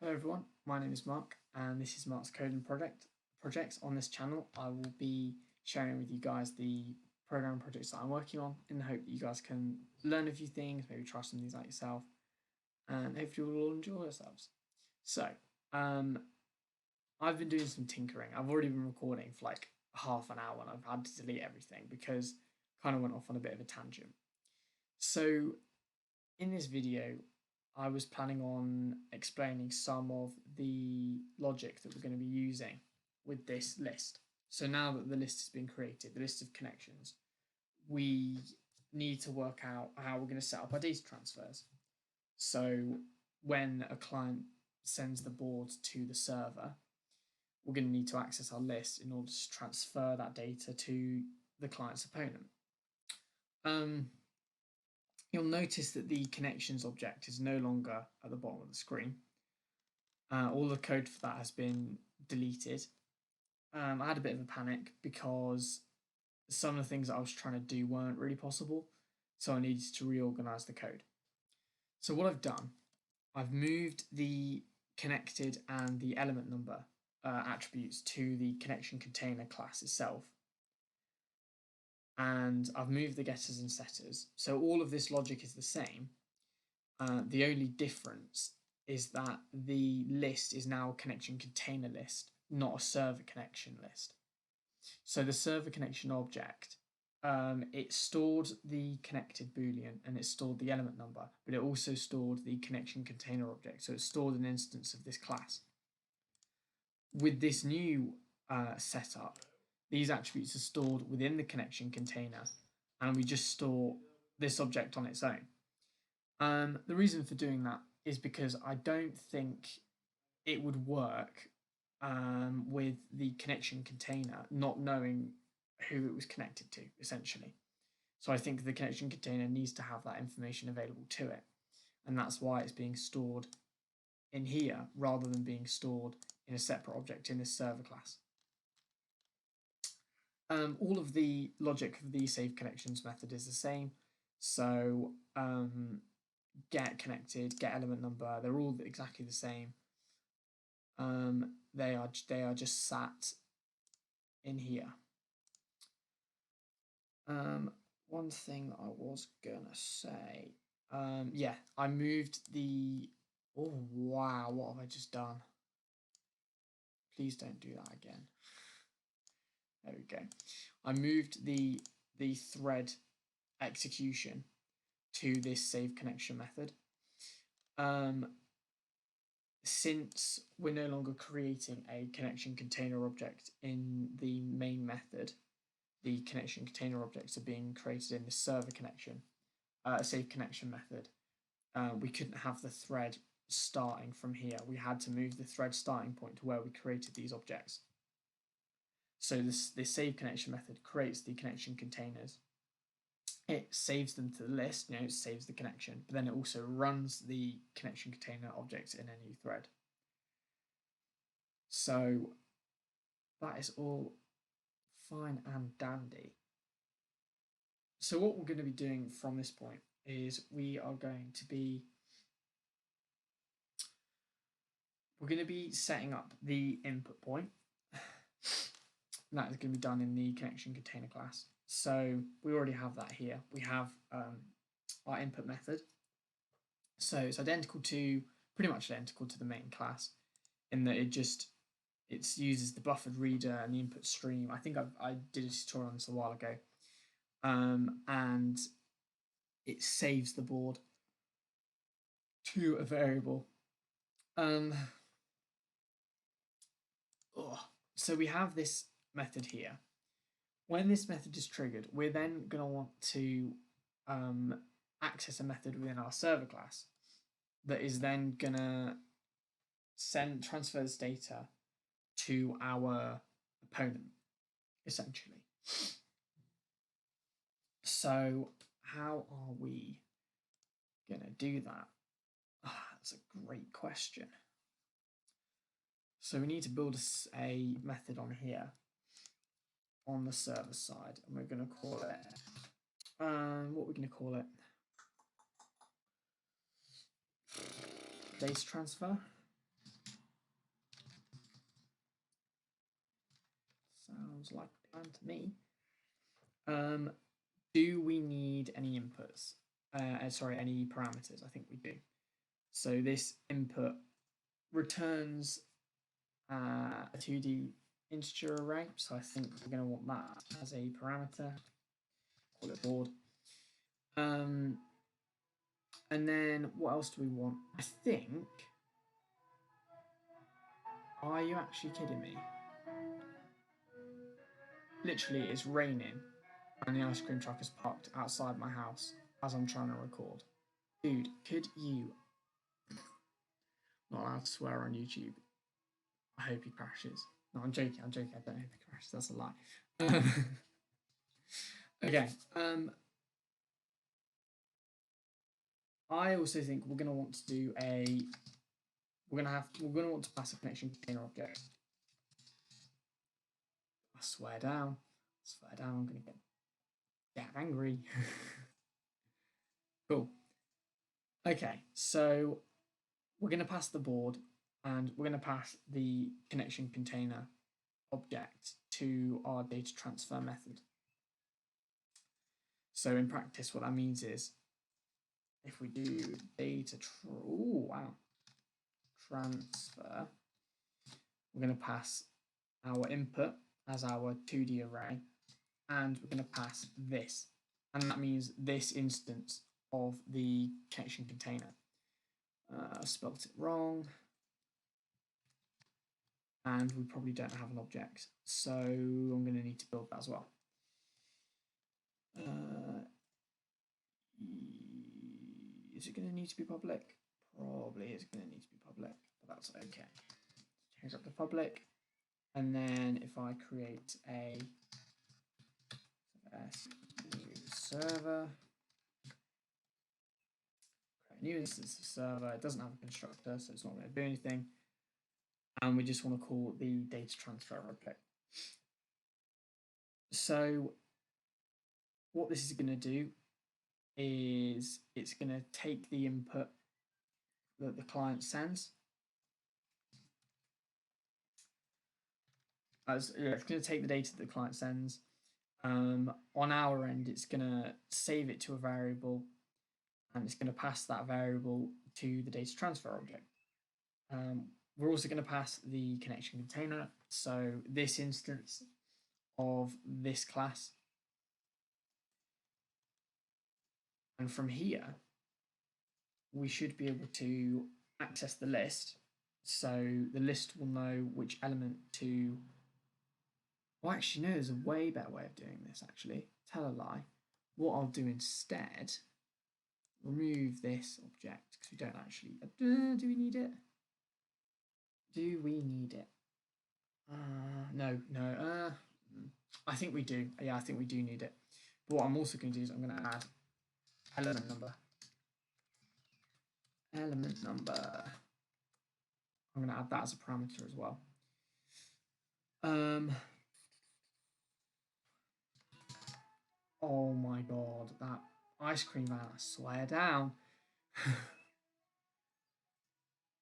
Hello everyone, my name is Mark and this is Mark's Coding Projects. On this channel I will be sharing with you guys the program projects that I'm working on in the hope that you guys can learn a few things, maybe try some things out yourself, and hopefully you'll all enjoy yourselves. So, I've been doing some tinkering. I've already been recording for like half an hour and I've had to delete everything because I kind of went off on a bit of a tangent. So in this video I was planning on explaining some of the logic that we're going to be using with this list. So now that the list has been created, the list of connections, we need to work out how we're going to set up our data transfers. So when a client sends the board to the server, we're going to need to access our list in order to transfer that data to the client's opponent. You'll notice that the connections object is no longer at the bottom of the screen. All the code for that has been deleted. I had a bit of a panic because some of the things that I was trying to do weren't really possible, so I needed to reorganize the code. So what I've done, I've moved the connected and the element number attributes to the connection container class itself. And I've moved the getters and setters. So all of this logic is the same. The only difference is that the list is now a connection container list, not a server connection list. So the server connection object, it stored the connected boolean and it stored the element number, but it also stored the connection container object. So it stored an instance of this class. With this new setup, these attributes are stored within the connection container and we just store this object on its own. The reason for doing that is because I don't think it would work with the connection container not knowing who it was connected to, essentially. So I think the connection container needs to have that information available to it, and that's why it's being stored in here rather than being stored in a separate object in this server class. All of the logic of the save connections method is the same. So get connected, get element number, they're all exactly the same. They are just sat in here. One thing I was gonna say, yeah, I moved the. Oh wow, what have I just done? Please don't do that again. There we go. I moved the thread execution to this save connection method. Since we're no longer creating a connection container object in the main method, the connection container objects are being created in the server connection, save connection method. We couldn't have the thread starting from here. We had to move the thread starting point to where we created these objects. So this save connection method creates the connection containers. It saves them to the list, it saves the connection, but then it also runs the connection container objects in a new thread. So that is all fine and dandy. So what we're going to be doing from this point is we're going to be setting up the input point. That is going to be done in the connection container class. So we already have that here. We have our input method. So it's pretty much identical to the main class in that it uses the buffered reader and the input stream. I think I did a tutorial on this a while ago. And it saves the board to a variable. So we have this method here. When this method is triggered, we're then going to want to access a method within our server class that is then going to transfer this data to our opponent, essentially. So how are we going to do that? That's a great question. So we need to build a method on here on the server side, and we're going to call it what we're going to call it data transfer. Sounds like a plan to me. Do we need any inputs? Sorry, any parameters? I think we do. So this input returns a 2D integer array. So I think we're going to want that as a parameter. Call it board. And then what else do we want? I think. Are you actually kidding me? Literally, it's raining and the ice cream truck is parked outside my house as I'm trying to record. Dude, could you... Not allowed to swear on YouTube. I hope he crashes. No, I'm joking. I don't hope he crashes. That's a lie. Okay. I also think we're going to want to do a... We're going to want to pass a connection container object. I swear down. I'm going to get angry. Cool. Okay, so we're going to pass the board and we're going to pass the connection container object to our data transfer method. So in practice, what that means is if we do transfer, we're going to pass our input as our 2D array, and we're going to pass this, and that means this instance of the connection container. I spelt it wrong, and we probably don't have an object, so I'm going to need to build that as well. Is it going to need to be public? Probably is going to need to be public, but that's okay. Change up the public, and then if I create a new server, create a new instance of server, it doesn't have a constructor, so it's not going to do anything, and we just want to call the data transfer object. So what this is going to do is it's going to take the input that the client sends. It's going to take the data that the client sends. On our end, it's going to save it to a variable, and it's going to pass that variable to the data transfer object. We're also going to pass the connection container, so this instance of this class. And from here, we should be able to access the list. So the list will know which element to... Well, actually, no, there's a way better way of doing this, actually. Tell a lie. What I'll do instead, remove this object, because we don't actually... do we need it? Do we need it? No. I think we do. Yeah, I think we do need it. But what I'm also going to do is I'm going to add element number. Element number. I'm going to add that as a parameter as well. Oh my god, that ice cream van, I swear down.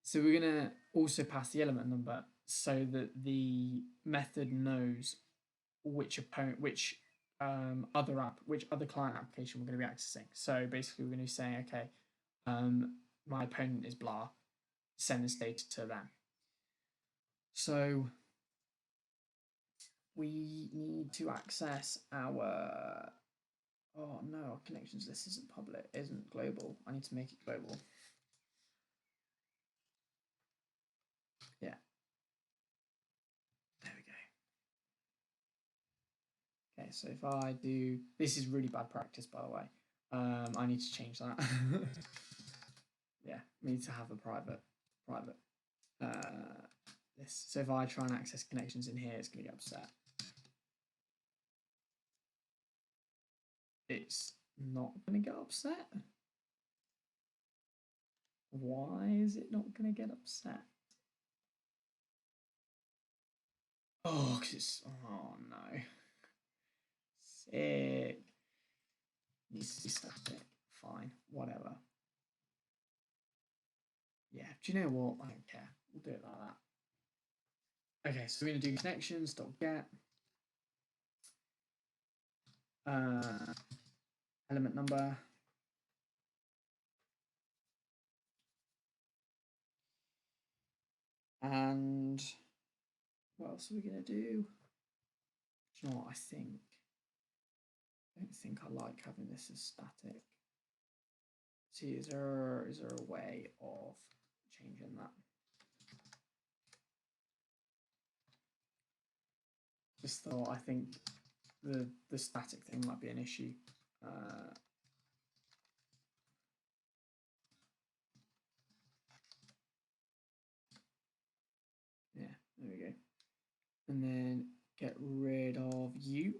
So we're going to also pass the element number so that the method knows which other client application we're going to be accessing. So basically we're going to be saying, okay, my opponent is blah, send this data to them. So we need to access our... Oh no, our connections list isn't public, isn't global. I need to make it global. Yeah. There we go. Okay, so if I do... This is really bad practice, by the way. I need to change that. Yeah, we need to have a private this. So if I try and access connections in here, it's going to get upset. It's not going to get upset. Why is it not going to get upset? Oh, because it's... Oh, no. Sick. Needs to be static. Fine. Whatever. Yeah. Do you know what? I don't care. We'll do it like that. Okay, so we're going to do connections.get. element number. And what else are we going to do? Do you know what I don't think I like having this as static. See, is there a way of changing that? Just thought I think the static thing might be an issue. Yeah, there we go. And then get rid of you.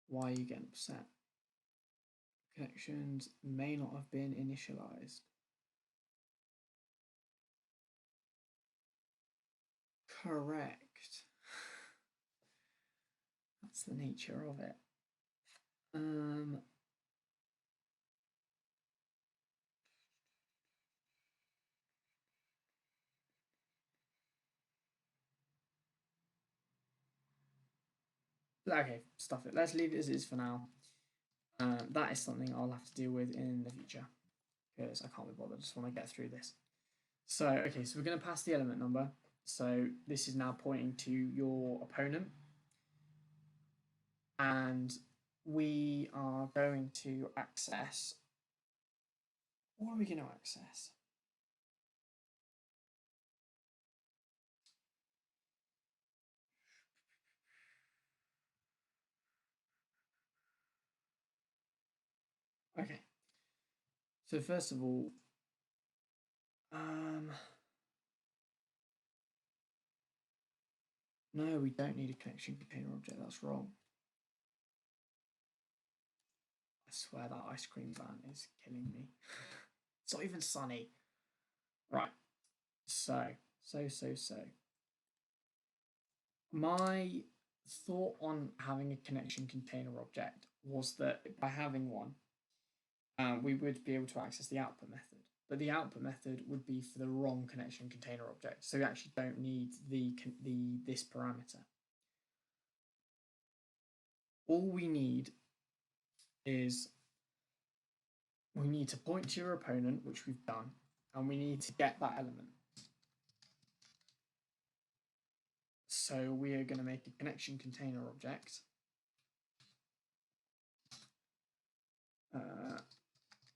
Why are you getting upset? Connections may not have been initialized. Correct. That's the nature of it. Okay, stuff it. Let's leave it as it is for now. That is something I'll have to deal with in the future because I can't be bothered. I just want to get through this. So, okay, so we're going to pass the element number. So this is now pointing to your opponent. And we are going to access. What are we going to access? Okay. So first of all, no, we don't need a connection container object. That's wrong. I swear that ice cream van is killing me. It's not even sunny. Right. So. My thought on having a connection container object was that by having one, we would be able to access the output method. But the output method would be for the wrong connection container object. So we actually don't need this parameter. All we need is we need to point to your opponent, which we've done, and we need to get that element. So we are going to make a connection container object.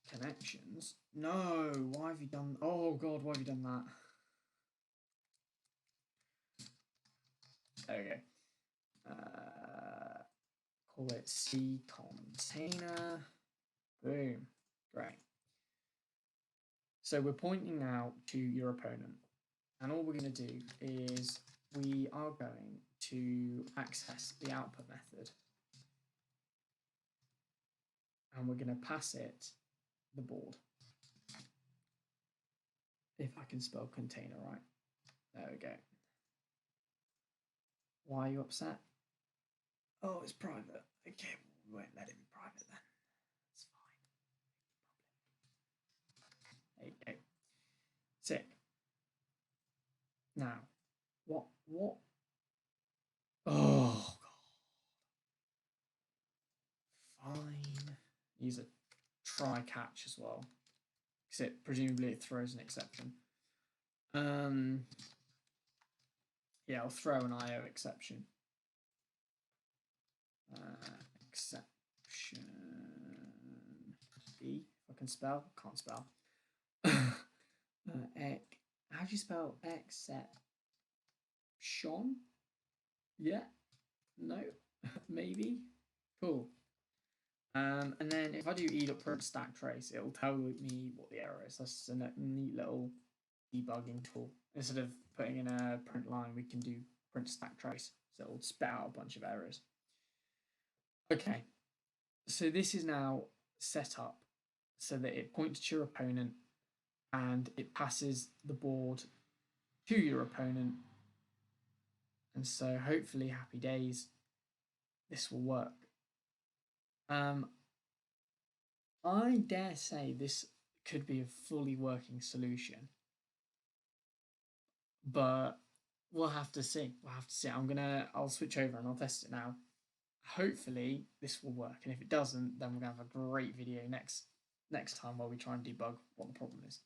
Connections. No, why have you done? Oh God, why have you done that? There we go. Call it C container. Boom. Great. So we're pointing now to your opponent, and all we're going to do is we are going to access the output method, and we're going to pass it the board. If I can spell container right. There we go. Why are you upset? Oh, it's private. Okay, we won't let it be private then. It's fine. There you go. Sick. Now, what? Oh, God. Fine. Use a try catch as well. Because presumably it throws an exception. Yeah, I'll throw an IO exception. Exception B. If I can spell, can't spell. How do you spell exception? Yeah, no, maybe. Cool. And then if I do e.print stack trace, it'll tell me what the error is. That's a neat little debugging tool. Instead of putting in a print line, we can do print stack trace. So it'll spit out a bunch of errors. Okay, so this is now set up so that it points to your opponent and it passes the board to your opponent. And so hopefully, happy days, this will work. I dare say this could be a fully working solution, but we'll have to see. I'll switch over and I'll test it now. hopefully this will work, and if it doesn't, then we're going to have a great video next time where we try and debug what the problem is.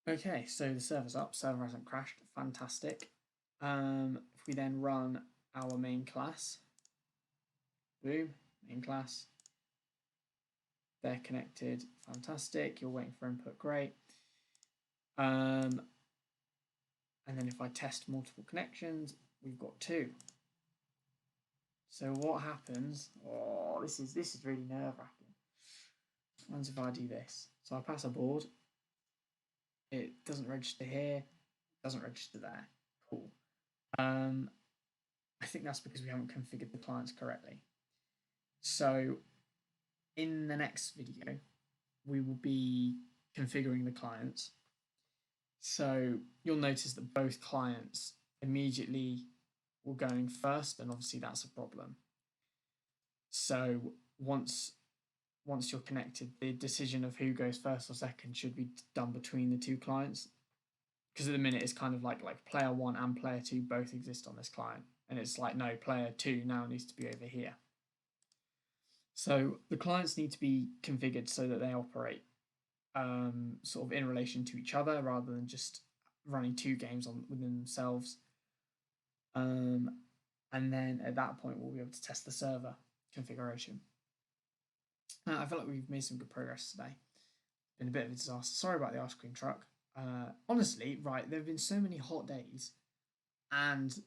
Okay, so the server's up, server hasn't crashed, fantastic. If we then run our main class, boom, main class, they're connected, fantastic, you're waiting for input, great. And then if I test multiple connections, we've got 2. So what happens? Oh, this is really nerve-wracking. What happens if I do this? So I pass a board. It doesn't register here. Doesn't register there. Cool. I think that's because we haven't configured the clients correctly. So in the next video, we will be configuring the clients. So you'll notice that both clients immediately were going first, and obviously that's a problem. So once you're connected, the decision of who goes first or second should be done between the 2 clients, because at the minute it's kind of like player 1 and player 2 both exist on this client, and it's like, no, player 2 now needs to be over here. So the clients need to be configured so that they operate sort of in relation to each other rather than just running 2 games within themselves. And then at that point we'll be able to test the server configuration. I feel like we've made some good progress today. Been a bit of a disaster. Sorry about the ice cream truck. Honestly, right, there have been so many hot days and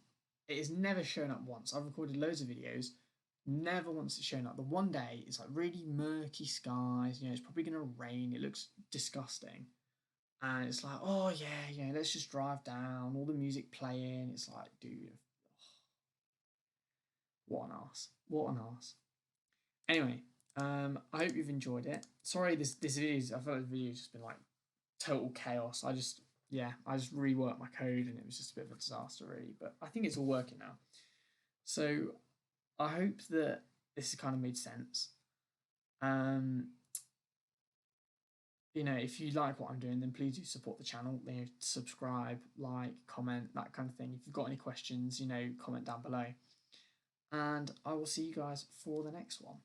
it has never shown up once. I've recorded loads of videos, never once it's shown up. The one day it's like really murky skies, it's probably going to rain, it looks disgusting. And it's like, oh yeah, let's just drive down, all the music playing. It's like, dude, what an arse. Anyway, I hope you've enjoyed it. Sorry, this video, I feel like the video's just been like total chaos. I just reworked my code and it was just a bit of a disaster really, but I think it's all working now. So I hope that this has kind of made sense. If you like what I'm doing, then please do support the channel. Subscribe, like, comment, that kind of thing. If you've got any questions, comment down below. And I will see you guys for the next one.